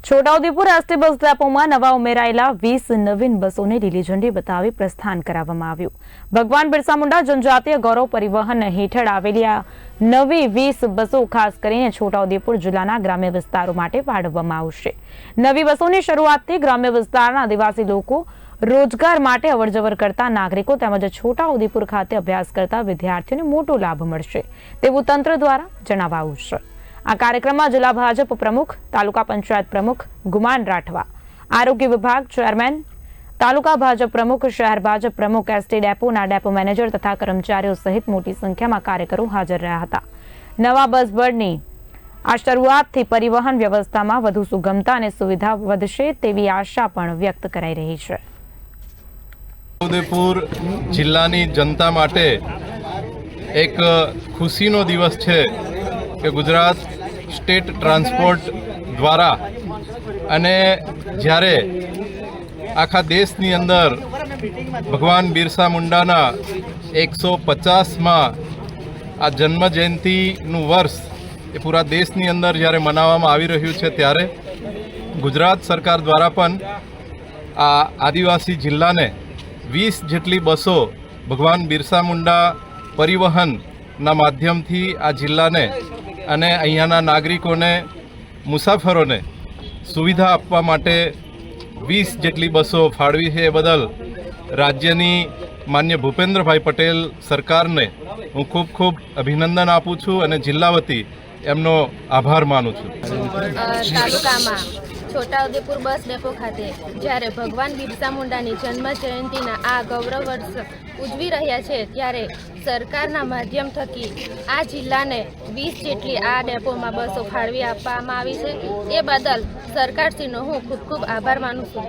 છોટાઉદેપુર રાષ્ટ્રીય બસ ડેપોમાં નવા ઉમેરાયેલા 20 નવીન બસોને લીલી ઝંડી બતાવી પ્રસ્થાન કરાવવામાં આવ્યું। ભગવાન બિરસા મુંડા જનજાતીય ગૌરવ પરિવહન હેઠળ આવેલી આ નવી 20 બસો ખાસ કરીને છોટાઉદેપુર જિલ્લાના ગ્રામ્ય વિસ્તારો માટે ફાળવવામાં આવશે। નવી બસોની શરૂઆતથી ગ્રામ્ય વિસ્તારના આદિવાસી લોકો, રોજગાર માટે અવરજવર કરતા નાગરિકો તેમજ છોટાઉદેપુર ખાતે અભ્યાસ કરતા વિદ્યાર્થીઓને મોટો લાભ મળશે તેવું તંત્ર દ્વારા જણાવાયું છે। આ કાર્યક્રમમાં જિલ્લા ભાજપ પ્રમુખ, તાલુકા પંચાયત પ્રમુખ ગુમાન રાઠવા, આરોગ્ય વિભાગ ચેરમેન, તાલુકા ભાજપ પ્રમુખ, શહેર ભાજપ પ્રમુખ, એસટી ડેપોના ડેપો મેનેજર તથા કર્મચારીઓ સહિત મોટી સંખ્યામાં કાર્યકરો હાજર રહ્યા હતા। નવા બસ બળની આ શરૂઆતથી પરિવહન વ્યવસ્થામાં વધુ સુગમતા અને સુવિધા વધશે તેવી આશા પણ વ્યક્ત કરાઈ રહી છે। છોટાઉદેપુર જિલ્લાની જનતા માટે એક ખુશીનો દિવસ છે કે ગુજરાત સ્ટેટ ટ્રાન્સપોર્ટ દ્વારા અને જ્યારે આખા દેશની અંદર ભગવાન બિરસા મુંડાના 150માં આ જન્મ જયંતિનું વર્ષ એ પૂરા દેશની અંદર જ્યારે મનાવવામાં આવી રહ્યું છે ત્યારે ગુજરાત સરકાર દ્વારા પણ આ આદિવાસી જિલ્લાને 20 જેટલી બસો ભગવાન બિરસા મુંડા પરિવહનના માધ્યમથી આ જિલ્લાને અને અહીંયાના નાગરિકોને, મુસાફરોને સુવિધા આપવા માટે 20 જેટલી બસો ફાળવી છે। એ બદલ રાજ્યની માન્ય ભૂપેન્દ્રભાઈ પટેલ સરકારને હું ખૂબ ખૂબ અભિનંદન આપું છું અને જિલ્લા વતી એમનો આભાર માનું છું। તાલુકામાં છોટાઉદેપુર બસ ડેપો ખાતે જ્યારે ભગવાન બિરસા મુંડાની જન્મ જયંતિના આ ગૌરવ વર્ષ ઉજવી રહ્યા છે ત્યારે સરકારના માધ્યમ થકી આ જિલ્લાને 20 જેટલી આ ડેપોમાં બસો ફાળવી આપવામાં આવી છે। એ બદલ સરકારશ્રીનો હું ખૂબ ખૂબ આભાર માનું છું।